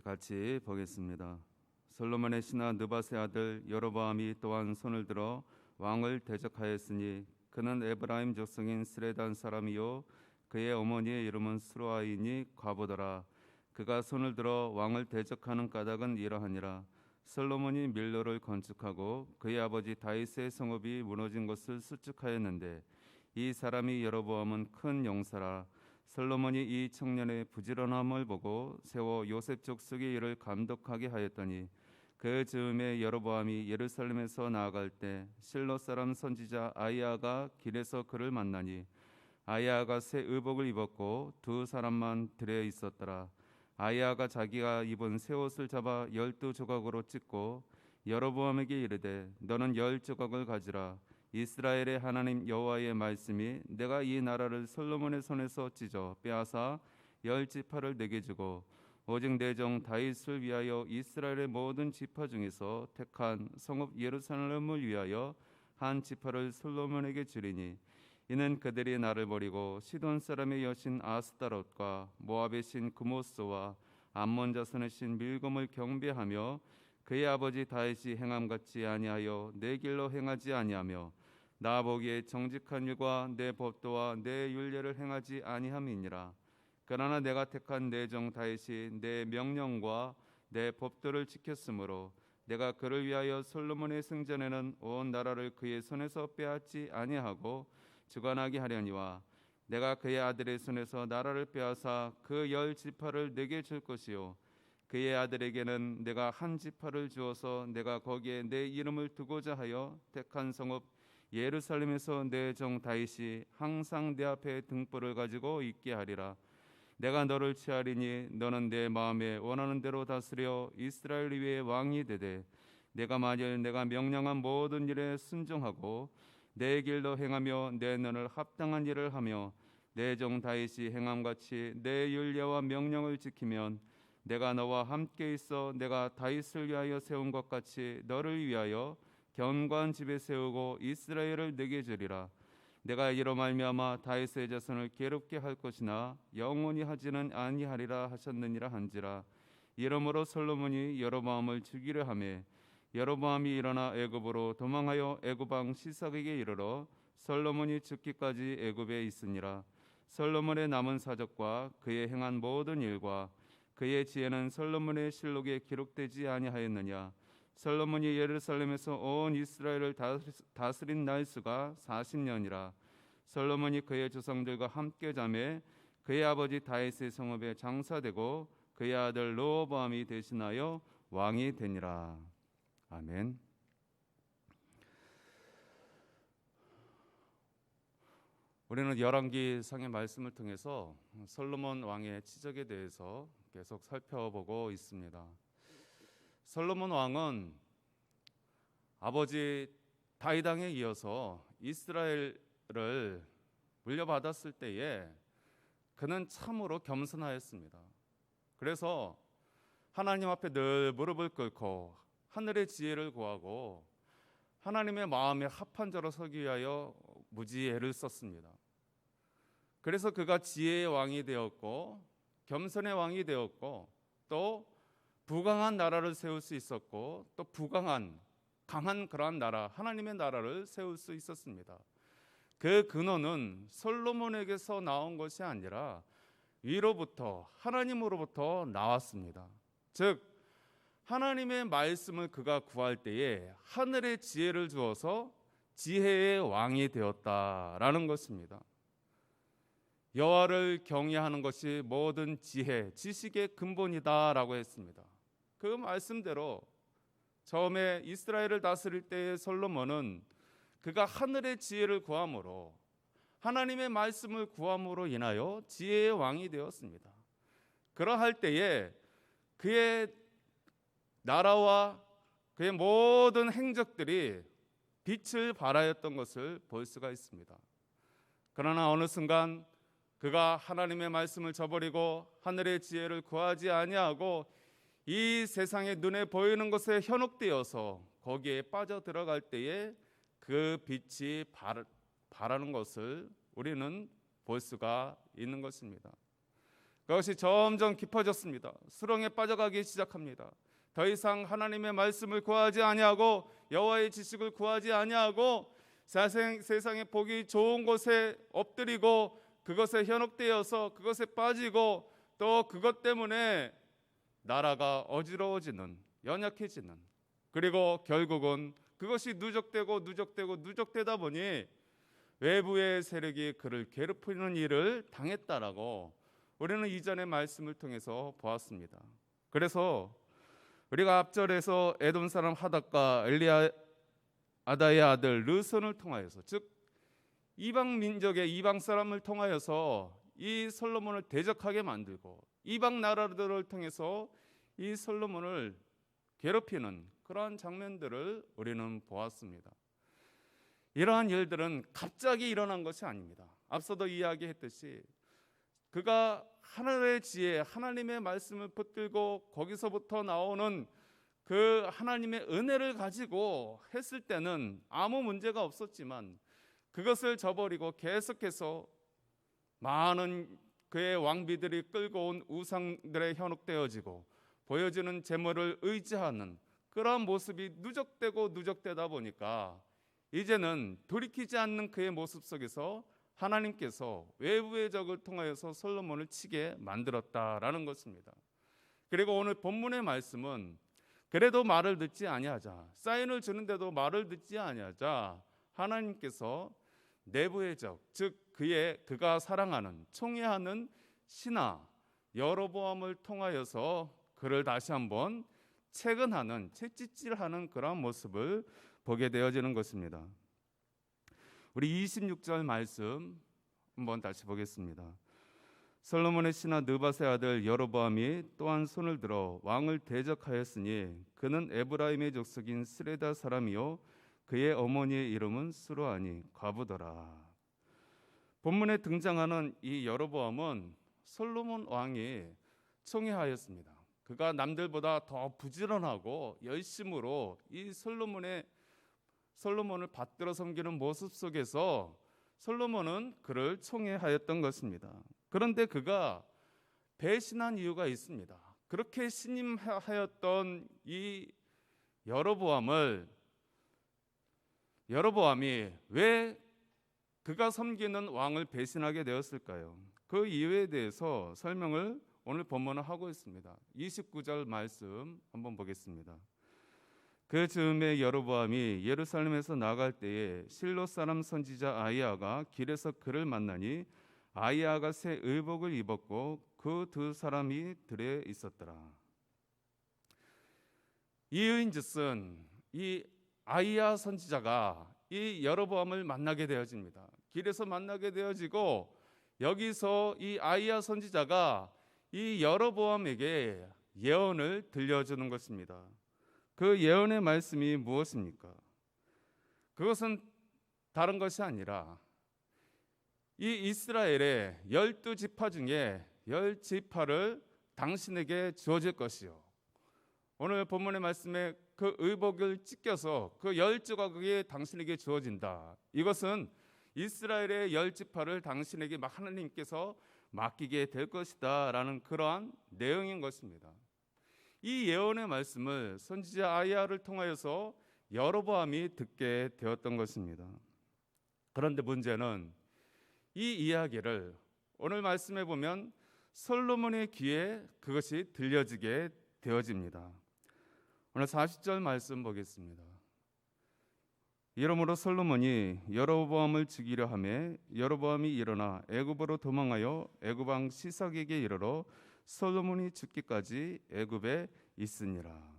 같이 보겠습니다. 솔로몬의 신하 느밧의 아들 여로보암이 또한 손을 들어 왕을 대적하였으니 그는 에브라임 족속인 스레단 사람이요 그의 어머니의 이름은 스루아이니 과부더라. 그가 손을 들어 왕을 대적하는 까닭은 이러하니라. 솔로몬이 밀로를 건축하고 그의 아버지 다윗의 성읍이 무너진 것을 수축하였는데 이 사람이 여로보암은 큰 용사라. 솔로몬이 이 청년의 부지런함을 보고 세워 요셉 족속의 일을 감독하게 하였더니 그 즈음에 여로보암이 예루살렘에서 나아갈 때 실로 사람 선지자 아히야가 길에서 그를 만나니 아히야가 새 의복을 입었고 두 사람만 들에 있었더라. 아히야가 자기가 입은 새 옷을 잡아 12조각으로 찢고 여로보암에게 이르되 너는 10조각을 가지라. 이스라엘의 하나님 여호와의 말씀이 내가 이 나라를 솔로몬의 손에서 찢어 빼앗아 10지파를 내게 주고 오직 내 종 다윗을 위하여 이스라엘의 모든 지파 중에서 택한 성읍 예루살렘을 위하여 한 지파를 솔로몬에게 주리니 이는 그들이 나를 버리고 시돈 사람의 여신 아스타롯과 모압의 신 그모스와 암몬 자손의 신 밀곰을 경배하며 그의 아버지 다윗이 행함같이 아니하여 내 길로 행하지 아니하며 나 보기에 정직한 일과 내 법도와 내 율례를 행하지 아니함이니라. 그러나 내가 택한 내 종 다윗이 내 명령과 내 법도를 지켰으므로 내가 그를 위하여 솔로몬의 승전에는 온 나라를 그의 손에서 빼앗지 아니하고 주관하게 하려니와 내가 그의 아들의 손에서 나라를 빼앗아 그 10지파를 내게 줄 것이요 그의 아들에게는 내가 한 지파를 주어서 내가 거기에 내 이름을 두고자 하여 택한 성읍 예루살렘에서 내 종 다윗이 항상 내 앞에 등불을 가지고 있게 하리라. 내가 너를 취하리니 너는 내 마음에 원하는 대로 다스려 이스라엘 위에 왕이 되되 내가 만일 내가 명령한 모든 일에 순종하고 내 길로 행하며 내 눈을 합당한 일을 하며 내 종 다윗이 행함같이 내 율례와 명령을 지키면 내가 너와 함께 있어 내가 다윗을 위하여 세운 것 같이 너를 위하여 견고한 집에 세우고 이스라엘을 내게 주리라. 내가 이로 말미암아 다윗의 자손을 괴롭게 할 것이나 영원히 하지는 아니하리라 하셨느니라 한지라. 이러므로 솔로몬이 여로보암을 죽이려 하매 여로보암이 일어나 애굽으로 도망하여 애굽 왕 시삭에게 이르러 솔로몬이 죽기까지 애굽에 있으니라. 솔로몬의 남은 사적과 그의 행한 모든 일과 그의 지혜는 솔로몬의 실록에 기록되지 아니하였느냐. 솔로몬이 예루살렘에서 온 이스라엘을 다스린 날수가 40년이라. 솔로몬이 그의 조상들과 함께 자매 그의 아버지 다윗의 성읍에 장사되고 그의 아들 르호보암이 대신하여 왕이 되니라. 아멘. 우리는 열왕기상의 말씀을 통해서 솔로몬 왕의 치적에 대해서 계속 살펴보고 있습니다. 솔로몬 왕은 아버지 다윗 왕에 이어서 이스라엘을 물려받았을 때에 그는 참으로 겸손하였습니다. 그래서 하나님 앞에 늘 무릎을 꿇고 하늘의 지혜를 구하고 하나님의 마음에 합한 자로 서기 위하여 무지혜를 썼습니다. 그래서 그가 지혜의 왕이 되었고 겸손의 왕이 되었고 또 부강한 나라를 세울 수 있었고 또 부강한 강한 그러한 나라 하나님의 나라를 세울 수 있었습니다. 그 근원은 솔로몬에게서 나온 것이 아니라 위로부터 하나님으로부터 나왔습니다. 즉 하나님의 말씀을 그가 구할 때에 하늘의 지혜를 주어서 지혜의 왕이 되었다라는 것입니다. 여호와를 경외하는 것이 모든 지혜, 지식의 근본이다라고 했습니다. 그 말씀대로 처음에 이스라엘을 다스릴 때의 솔로몬은 그가 하늘의 지혜를 구함으로 하나님의 말씀을 구함으로 인하여 지혜의 왕이 되었습니다. 그러할 때에 그의 나라와 그의 모든 행적들이 빛을 발하였던 것을 볼 수가 있습니다. 그러나 어느 순간 그가 하나님의 말씀을 저버리고 하늘의 지혜를 구하지 아니하고 이 세상의 눈에 보이는 것에 현혹되어서 거기에 빠져들어갈 때에 그 빛이 발하는 것을 우리는 볼 수가 있는 것입니다. 그것이 점점 깊어졌습니다. 수렁에 빠져가기 시작합니다. 더 이상 하나님의 말씀을 구하지 아니하고 여호와의 지식을 구하지 아니하고 세상의 보기 좋은 곳에 엎드리고 그것에 현혹되어서 그것에 빠지고 또 그것 때문에 나라가 어지러워지는, 연약해지는, 그리고 결국은 그것이 누적되다 보니 외부의 세력이 그를 괴롭히는 일을 당했다라고 우리는 이전의 말씀을 통해서 보았습니다. 그래서 우리가 앞절에서 에돔 사람 하닷과 엘리아다의 아들 르손을 통하여서, 즉 이방 민족의 이방 사람을 통하여서 이 솔로몬을 대적하게 만들고 이방 나라들을 통해서 이 솔로몬을 괴롭히는 그러한 장면들을 우리는 보았습니다. 이러한 일들은 갑자기 일어난 것이 아닙니다. 앞서도 이야기했듯이 그가 하늘의 지혜, 하나님의 말씀을 붙들고 거기서부터 나오는 그 하나님의 은혜를 가지고 했을 때는 아무 문제가 없었지만 그것을 저버리고 계속해서 많은 그의 왕비들이 끌고 온 우상들에 현혹되어지고 보여주는 재물을 의지하는 그러한 모습이 누적되다 보니까 이제는 돌이키지 않는 그의 모습 속에서 하나님께서 외부의 적을 통하여서 솔로몬을 치게 만들었다라는 것입니다. 그리고 오늘 본문의 말씀은 그래도 말을 듣지 아니하자, 사인을 주는데도 말을 듣지 아니하자 하나님께서 내부의 적, 즉 그가 사랑하는, 총애하는 신하 여로보암을 통하여서 그를 다시 한번 채근하는, 채찍질하는 그런 모습을 보게 되어지는 것입니다. 우리 26절 말씀 한번 다시 보겠습니다. 솔로몬의 신하 느밧의 아들 여로보암이 또한 손을 들어 왕을 대적하였으니 그는 에브라임의 족속인 스레다 사람이요 그의 어머니의 이름은 수르아니 과부더라. 본문에 등장하는 이 여로보암은 솔로몬 왕이 총애하였습니다. 그가 남들보다 더 부지런하고 열심으로 이 솔로몬을 받들어 섬기는 모습 속에서 솔로몬은 그를 총애하였던 것입니다. 그런데 그가 배신한 이유가 있습니다. 그렇게 신임하였던 이 여로보암이 왜 그가 섬기는 왕을 배신하게 되었을까요? 그 이유에 대해서 설명을 오늘 본문은 하고 있습니다. 29절 말씀 한번 보겠습니다. 그 즈음에 여로보암이 예루살렘에서 나갈 때에 실로 사람 선지자 아히야가 길에서 그를 만나니 아히야가 새 의복을 입었고 그 두 사람이 들에 있었더라. 이의인즉슨 이 아히야 선지자가 이 여로보암을 만나게 되어집니다. 길에서 만나게 되어지고 여기서 이 아히야 선지자가 이 여로보암에게 예언을 들려주는 것입니다. 그 예언의 말씀이 무엇입니까? 그것은 다른 것이 아니라 이 이스라엘의 12지파 중에 10지파를 당신에게 주어질 것이요. 오늘 본문의 말씀에 그 의복을 찢겨서 그 10조각이 당신에게 주어진다. 이것은 이스라엘의 10지파를 당신에게 하나님께서 맡기게 될 것이다 라는 그러한 내용인 것입니다. 이 예언의 말씀을 선지자 아히야를 통하여서 여로보암이 듣게 되었던 것입니다. 그런데 문제는 이 이야기를 오늘 말씀에 보면 솔로몬의 귀에 그것이 들려지게 되어집니다. 오늘 40절 말씀 보겠습니다. 이러므로 솔로몬이 여로보암을 죽이려 하매 여로보암이 일어나 애굽으로 도망하여 애굽 왕 시삭에게 이르러 솔로몬이 죽기까지 애굽에 있으니라.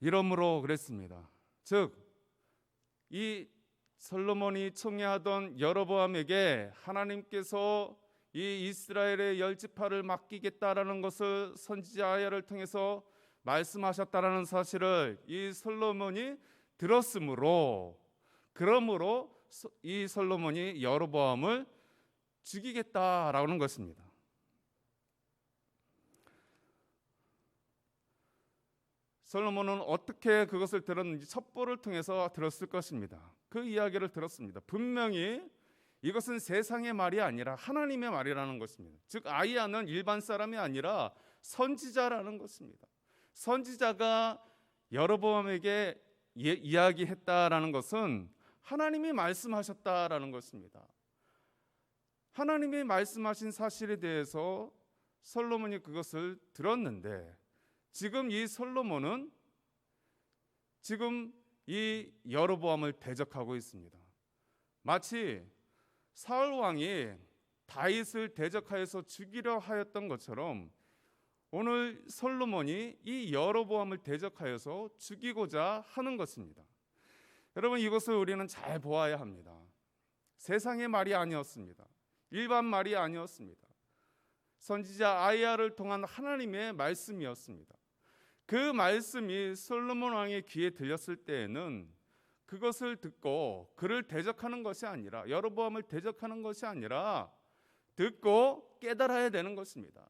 이러므로 그랬습니다. 즉 이 솔로몬이 총애하던 여로보암에게 하나님께서 이 이스라엘의 10지파를 맡기겠다라는 것을 선지자 아히야를 통해서 말씀하셨다라는 사실을 이 솔로몬이 들었으므로, 그러므로 이 솔로몬이 여로보암을 죽이겠다라는 것입니다. 솔로몬은 어떻게 그것을 들었는지 첩보를 통해서 들었을 것입니다. 그 이야기를 들었습니다. 분명히 이것은 세상의 말이 아니라 하나님의 말이라는 것입니다. 즉 아이야는 일반 사람이 아니라 선지자라는 것입니다. 선지자가 여로보암에게 이야기했다라는 것은 하나님이 말씀하셨다라는 것입니다. 하나님이 말씀하신 사실에 대해서 솔로몬이 그것을 들었는데 지금 이 솔로몬은 지금 이 여로보암을 대적하고 있습니다. 마치 사울 왕이 다윗을 대적하여서 죽이려 하였던 것처럼 오늘 솔로몬이 이 여로보암을 대적하여서 죽이고자 하는 것입니다. 여러분, 이것을 우리는 잘 보아야 합니다. 세상의 말이 아니었습니다. 일반 말이 아니었습니다. 선지자 아이야를 통한 하나님의 말씀이었습니다. 그 말씀이 솔로몬 왕의 귀에 들렸을 때에는 그것을 듣고 그를 대적하는 것이 아니라, 여로보암을 대적하는 것이 아니라 듣고 깨달아야 되는 것입니다.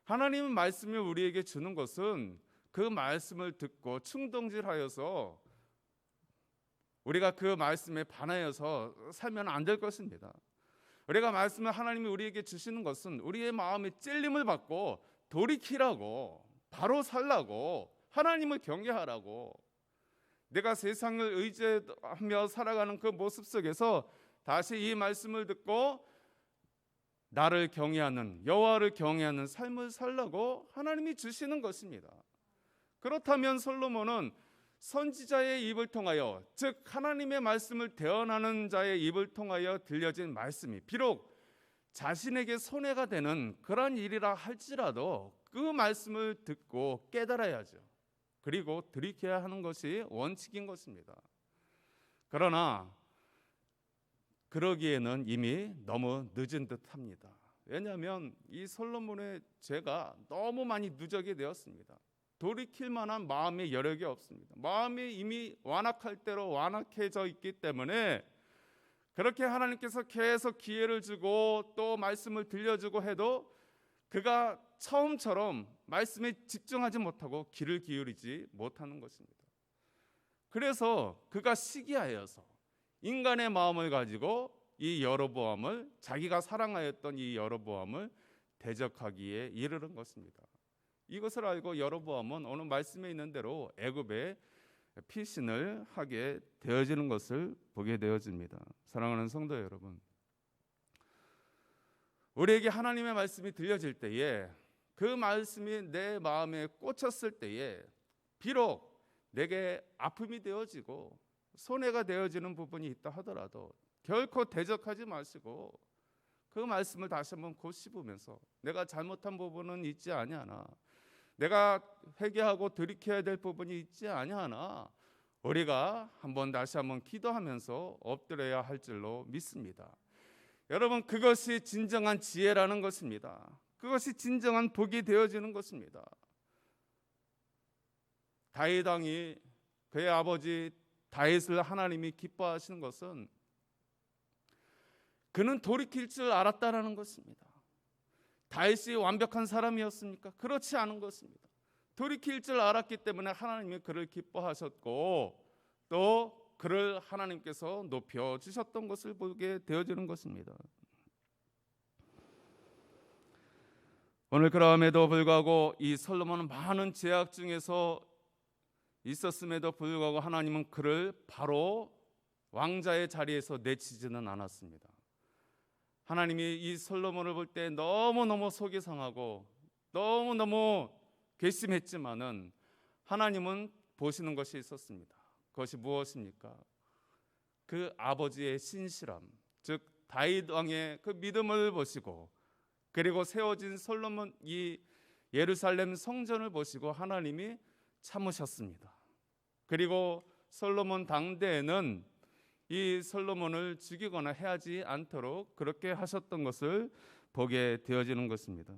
하나님의 말씀을 우리에게 주는 것은 그 말씀을 듣고 충동질하여서 우리가 그 말씀에 반하여서 살면 안 될 것입니다. 우리가 말씀을 하나님이 우리에게 주시는 것은 우리의 마음에 찔림을 받고 돌이키라고, 바로 살라고, 하나님을 경외하라고, 내가 세상을 의지하며 살아가는 그 모습 속에서 다시 이 말씀을 듣고 나를 경외하는, 여호와를 경외하는 삶을 살라고 하나님이 주시는 것입니다. 그렇다면 솔로몬은 선지자의 입을 통하여, 즉 하나님의 말씀을 대언하는 자의 입을 통하여 들려진 말씀이 비록 자신에게 손해가 되는 그런 일이라 할지라도 그 말씀을 듣고 깨달아야죠. 그리고 들이켜야 하는 것이 원칙인 것입니다. 그러나 그러기에는 이미 너무 늦은 듯합니다. 왜냐하면 이 솔로몬의 죄가 너무 많이 누적이 되었습니다. 돌이킬 만한 마음의 여력이 없습니다. 마음이 이미 완악할 대로 완악해져 있기 때문에 그렇게 하나님께서 계속 기회를 주고 또 말씀을 들려주고 해도 그가 처음처럼 말씀에 집중하지 못하고 귀를 기울이지 못하는 것입니다. 그래서 그가 시기하여서 인간의 마음을 가지고 이 여로보암을, 자기가 사랑하였던 이 여로보암을 대적하기에 이르는 것입니다. 이것을 알고 여로보암은 오늘 말씀에 있는 대로 애굽에 피신을 하게 되어지는 것을 보게 되어집니다. 사랑하는 성도 여러분, 우리에게 하나님의 말씀이 들려질 때에 그 말씀이 내 마음에 꽂혔을 때에 비록 내게 아픔이 되어지고 손해가 되어지는 부분이 있다 하더라도 결코 대적하지 마시고 그 말씀을 다시 한번 곱씹으면서 내가 잘못한 부분은 있지 아니하나, 내가 회개하고 돌이켜야 될 부분이 있지 아니하나 우리가 다시 한번 기도하면서 엎드려야 할 줄로 믿습니다. 여러분, 그것이 진정한 지혜라는 것입니다. 그것이 진정한 복이 되어지는 것입니다. 다윗 왕이 그의 아버지 다윗을 하나님이 기뻐하시는 것은 그는 돌이킬 줄 알았다라는 것입니다. 다윗이 완벽한 사람이었습니까? 그렇지 않은 것입니다. 돌이킬 줄 알았기 때문에 하나님이 그를 기뻐하셨고 또 그를 하나님께서 높여주셨던 것을 보게 되어지는 것입니다. 오늘 그럼에도 불구하고 이 솔로몬은 많은 제약 중에서 있었음에도 불구하고 하나님은 그를 바로 왕자의 자리에서 내치지는 않았습니다. 하나님이 이 솔로몬을 볼 때 너무너무 속이 상하고 너무너무 괘씸했지만은 하나님은 보시는 것이 있었습니다. 그것이 무엇입니까? 그 아버지의 신실함, 즉 다윗 왕의 그 믿음을 보시고 그리고 세워진 솔로몬 이 예루살렘 성전을 보시고 하나님이 참으셨습니다. 그리고 솔로몬 당대에는 이 솔로몬을 죽이거나 해하지 않도록 그렇게 하셨던 것을 보게 되어지는 것입니다.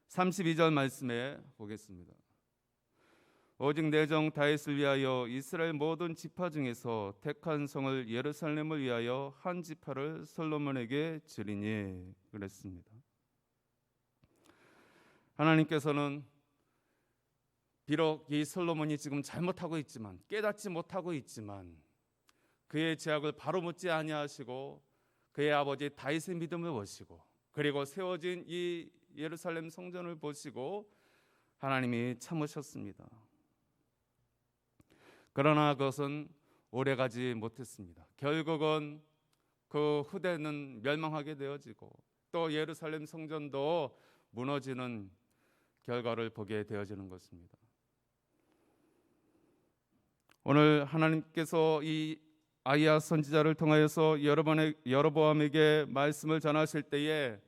32절 말씀에 보겠습니다. 오직 내 종 다윗을 위하여 이스라엘 모든 지파 중에서 택한 성을 예루살렘을 위하여 한 지파를 솔로몬에게 주리니 그랬습니다. 하나님께서는 비록 이 솔로몬이 지금 잘못하고 있지만, 깨닫지 못하고 있지만 그의 죄악을 바로 묻지 아니하시고 그의 아버지 다윗의 믿음을 보시고 그리고 세워진 이 예루살렘 성전을 보시고 하나님이 참으셨습니다. 그러나 그것은 오래가지 못했습니다. 결국은 그 후대는 멸망하게 되어지고 또 예루살렘 성전도 무너지는 결과를 보게 되어지는 것입니다. 오늘 하나님께서 이 아이야 선지자를 통하여서 여로보암에게 말씀을 전하실 때에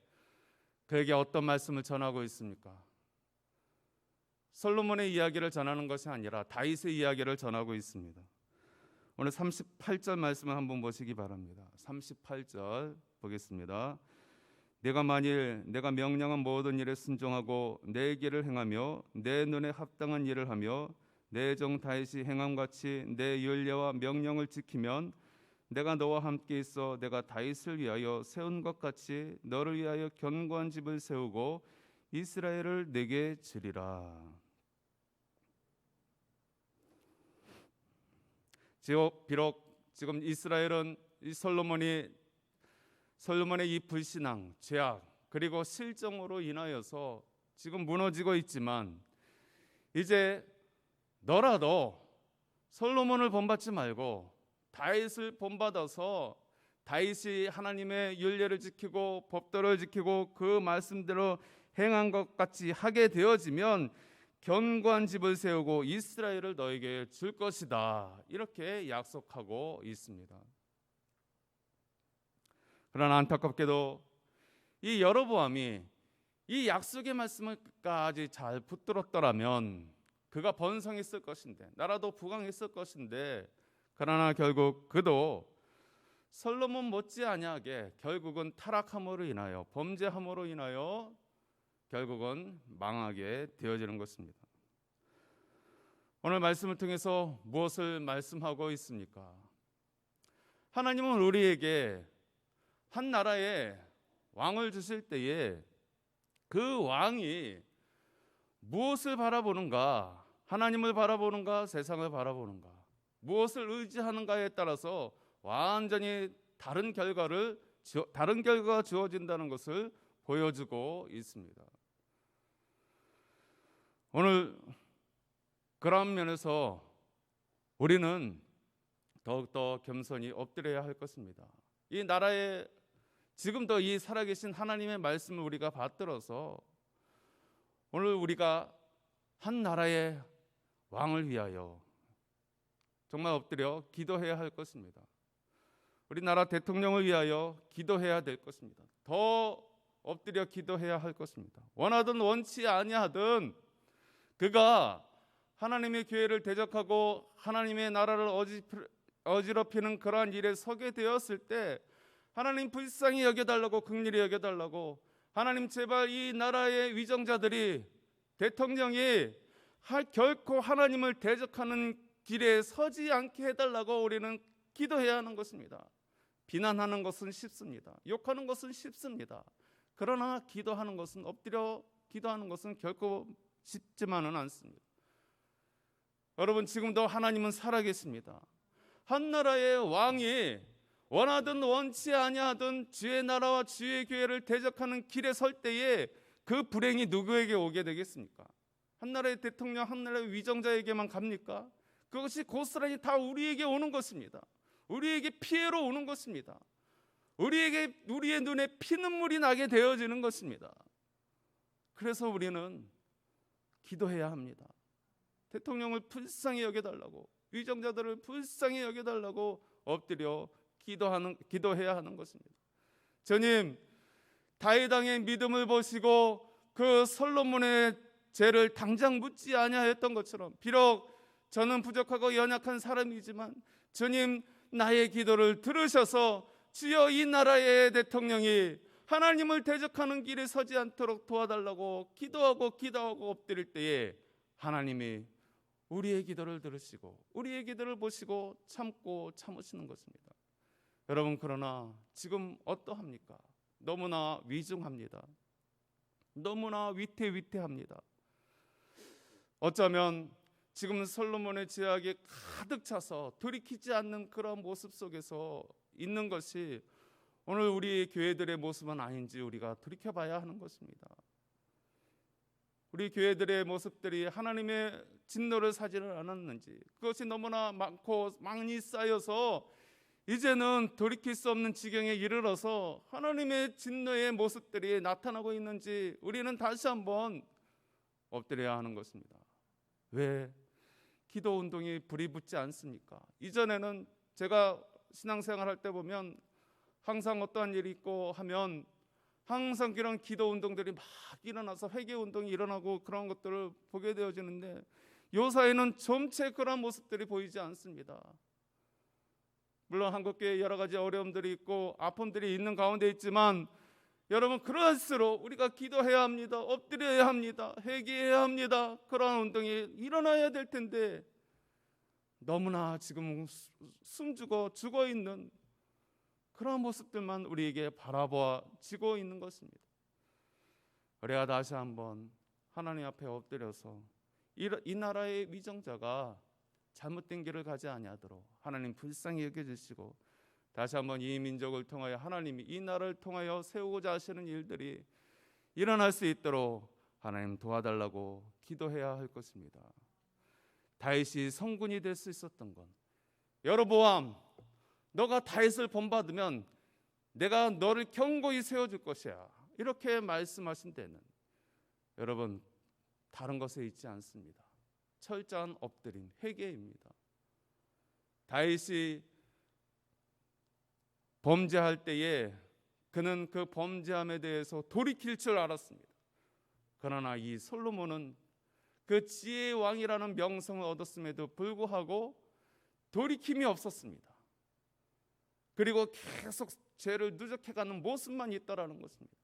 그에게 어떤 말씀을 전하고 있습니까? 솔로몬의 이야기를 전하는 것이 아니라 다윗의 이야기를 전하고 있습니다. 오늘 38절 말씀을 한번 보시기 바랍니다. 38절 보겠습니다. 내가 만일 내가 명령한 모든 일에 순종하고 내 길을 행하며 내 눈에 합당한 일을 하며 내 종 다윗이 행함같이 내 율례와 명령을 지키면 내가 너와 함께 있어 내가 다윗을 위하여 세운 것 같이 너를 위하여 견고한 집을 세우고 이스라엘을 내게 주리라. 비록 지금 이스라엘은 이 솔로몬의 이 불신앙, 죄악 그리고 실정으로 인하여서 지금 무너지고 있지만 이제 너라도 솔로몬을 본받지 말고 다윗을 본받아서 다윗이 하나님의 율례를 지키고 법도를 지키고 그 말씀대로 행한 것 같이 하게 되어지면 견고한 집을 세우고 이스라엘을 너에게 줄 것이다. 이렇게 약속하고 있습니다. 그러나 안타깝게도 이 여로보암이 이 약속의 말씀을 끝까지 잘 붙들었더라면 그가 번성했을 것인데 나라도 부강했을 것인데 그러나 결국 그도 솔로몬 못지않게 결국은 타락함으로 인하여 범죄함으로 인하여 결국은 망하게 되어지는 것입니다. 오늘 말씀을 통해서 무엇을 말씀하고 있습니까? 하나님은 우리에게 한 나라의 왕을 주실 때에 그 왕이 무엇을 바라보는가, 하나님을 바라보는가, 세상을 바라보는가, 무엇을 의지하는가에 따라서 완전히 다른 결과가 주어진다는 것을 보여주고 있습니다. 오늘 그런 면에서 우리는 더욱더 겸손히 엎드려야 할 것입니다. 이 나라에 지금도 이 살아계신 하나님의 말씀을 우리가 받들어서 오늘 우리가 한 나라의 왕을 위하여 정말 엎드려 기도해야 할 것입니다. 우리나라 대통령을 위하여 기도해야 될 것입니다. 더 엎드려 기도해야 할 것입니다. 원하든 원치 아니하든 그가 하나님의 교회를 대적하고 하나님의 나라를 어지럽히는 그러한 일에 서게 되었을 때 하나님 불쌍히 여겨달라고, 긍휼히 여겨달라고, 하나님 제발 이 나라의 위정자들이, 대통령이 결코 하나님을 대적하는 길에 서지 않게 해달라고 우리는 기도해야 하는 것입니다. 비난하는 것은 쉽습니다. 욕하는 것은 쉽습니다. 그러나 기도하는 것은, 엎드려 기도하는 것은 결코 쉽지만은 않습니다. 여러분, 지금도 하나님은 살아계십니다. 한 나라의 왕이 원하든 원치 아니하든 주의 나라와 주의 교회를 대적하는 길에 설 때에 그 불행이 누구에게 오게 되겠습니까? 한 나라의 대통령, 한 나라의 위정자에게만 갑니까? 그것이 고스란히 다 우리에게 오는 것입니다. 우리에게 피해로 오는 것입니다. 우리의 눈에 피눈물이 나게 되어지는 것입니다. 그래서 우리는 기도해야 합니다. 대통령을 불쌍히 여겨달라고, 위정자들을 불쌍히 여겨달라고 엎드려 기도해야 하는 것입니다. 주님, 다윗 왕의 믿음을 보시고 그 솔로몬의 죄를 당장 묻지 아니하였던 것처럼, 비록 저는 부족하고 연약한 사람이지만 주님, 나의 기도를 들으셔서 주여 이 나라의 대통령이 하나님을 대적하는 길에 서지 않도록 도와달라고 기도하고 엎드릴 때에 하나님이 우리의 기도를 들으시고 우리의 기도를 보시고 참으시는 것입니다. 여러분, 그러나 지금 어떠합니까? 너무나 위중합니다. 너무나 위태합니다. 어쩌면 지금 솔로몬의 제약이 가득 차서 돌이키지 않는 그런 모습 속에서 있는 것이 오늘 우리 교회들의 모습은 아닌지 우리가 돌이켜봐야 하는 것입니다. 우리 교회들의 모습들이 하나님의 진노를 사지를 않았는지, 그것이 너무나 많고 많이 쌓여서 이제는 돌이킬 수 없는 지경에 이르러서 하나님의 진노의 모습들이 나타나고 있는지 우리는 다시 한번 엎드려야 하는 것입니다. 왜 기도 운동이 불이 붙지 않습니까? 이전에는 제가 신앙생활 할 때 보면 항상 어떠한 일이 있고 하면 항상 그런 기도 운동들이 막 일어나서 회개 운동이 일어나고 그런 것들을 보게 되어지는데 요사이는 점체 그런 모습들이 보이지 않습니다. 물론 한국교회에 여러 가지 어려움들이 있고 아픔들이 있는 가운데 있지만 여러분, 그럴수록 우리가 기도해야 합니다. 엎드려야 합니다. 회개해야 합니다. 그러한 운동이 일어나야 될 텐데 너무나 지금 숨죽어 죽어있는 그런 모습들만 우리에게 바라보아지고 있는 것입니다. 우리가 다시 한번 하나님 앞에 엎드려서 이 나라의 위정자가 잘못된 길을 가지 아니하도록 하나님 불쌍히 여겨주시고 다시 한번 이 민족을 통하여 하나님이 이 나라를 통하여 세우고자 하시는 일들이 일어날 수 있도록 하나님 도와달라고 기도해야 할 것입니다. 다윗이 성군이 될 수 있었던 건, 여로보암 너가 다윗을 본받으면 내가 너를 견고히 세워줄 것이야, 이렇게 말씀하신 데는 여러분 다른 것에 있지 않습니다. 철저한 엎드림, 회개입니다. 다윗이 범죄할 때에 그는 그 범죄함에 대해서 돌이킬 줄 알았습니다. 그러나 이 솔로몬은 그 지혜의 왕이라는 명성을 얻었음에도 불구하고 돌이킴이 없었습니다. 그리고 계속 죄를 누적해가는 모습만 있더라는 것입니다.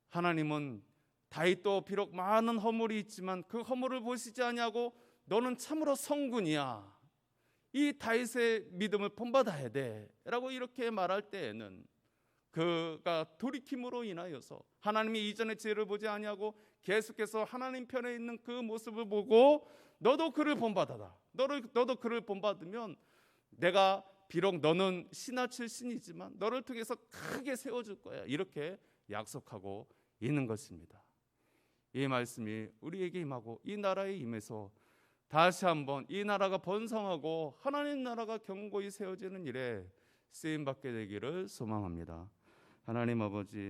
하나님은 다윗도 비록 많은 허물이 있지만 그 허물을 보시지 아니하고 너는 참으로 성군이야, 이 다윗의 믿음을 본받아야 돼 라고 이렇게 말할 때에는 그가 돌이킴으로 인하여서 하나님이 이전의 죄를 보지 아니하고 계속해서 하나님 편에 있는 그 모습을 보고 너도 그를 본받아라, 너도 그를 본받으면 내가 비록 너는 신하 출신이지만 너를 통해서 크게 세워줄 거야, 이렇게 약속하고 있는 것입니다. 이 말씀이 우리에게 임하고 이 나라에 임해서 다시 한번 이 나라가 번성하고 하나님 나라가 견고히 세워지는 일에 쓰임받게 되기를 소망합니다. 하나님 아버지,